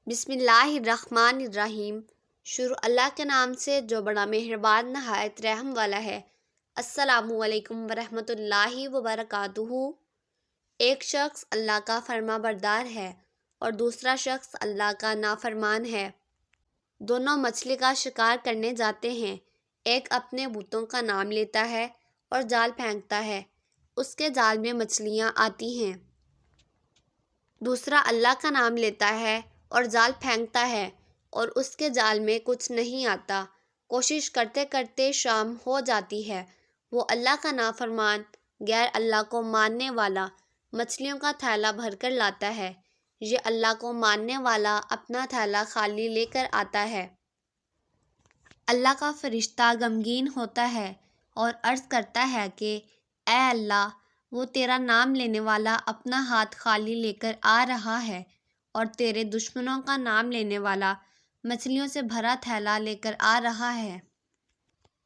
بسم اللہ الرحمن الرحیم۔ شروع اللہ کے نام سے جو بڑا مہربان نہایت رحم والا ہے۔ السلام علیکم ورحمۃ اللہ وبرکاتہ۔ ایک شخص اللہ کا فرما بردار ہے اور دوسرا شخص اللہ کا نافرمان ہے۔ دونوں مچھلی کا شکار کرنے جاتے ہیں۔ ایک اپنے بتوں کا نام لیتا ہے اور جال پھینکتا ہے، اس کے جال میں مچھلیاں آتی ہیں۔ دوسرا اللہ کا نام لیتا ہے اور جال پھینکتا ہے اور اس کے جال میں کچھ نہیں آتا۔ کوشش کرتے کرتے شام ہو جاتی ہے۔ وہ اللہ کا نافرمان غیر اللہ کو ماننے والا مچھلیوں کا تھیلا بھر کر لاتا ہے۔ یہ اللہ کو ماننے والا اپنا تھیلا خالی لے کر آتا ہے۔ اللہ کا فرشتہ غمگین ہوتا ہے اور عرض کرتا ہے کہ اے اللہ، وہ تیرا نام لینے والا اپنا ہاتھ خالی لے کر آ رہا ہے اور تیرے دشمنوں کا نام لینے والا مچھلیوں سے بھرا تھیلا لے کر آ رہا ہے۔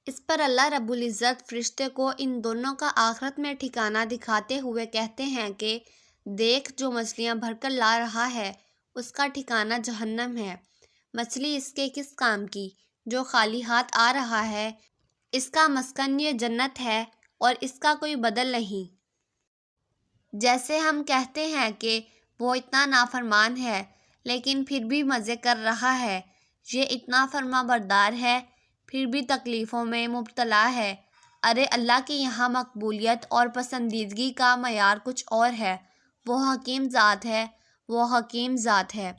اس پر اللہ رب العزت فرشتے کو ان دونوں کا آخرت میں ٹھکانہ دکھاتے ہوئے کہتے ہیں کہ دیکھ، جو مچھلیاں بھر کر لا رہا ہے اس کا ٹھکانہ جہنم ہے۔ مچھلی اس کے کس کام کی جو خالی ہاتھ آ رہا ہے؟ اس کا مسکن یہ جنت ہے اور اس کا کوئی بدل نہیں۔ جیسے ہم کہتے ہیں کہ وہ اتنا نافرمان ہے لیکن پھر بھی مزے کر رہا ہے، یہ اتنا فرما بردار ہے پھر بھی تکلیفوں میں مبتلا ہے۔ ارے اللہ کے یہاں مقبولیت اور پسندیدگی کا معیار کچھ اور ہے۔ وہ حکیم ذات ہے، وہ حکیم ذات ہے۔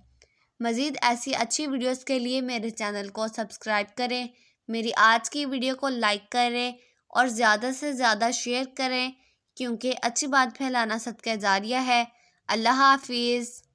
مزید ایسی اچھی ویڈیوز کے لیے میرے چینل کو سبسکرائب کریں، میری آج کی ویڈیو کو لائک کریں اور زیادہ سے زیادہ شیئر کریں، کیونکہ اچھی بات پھیلانا صدقہ جاریہ ہے۔ اللہ حافظ۔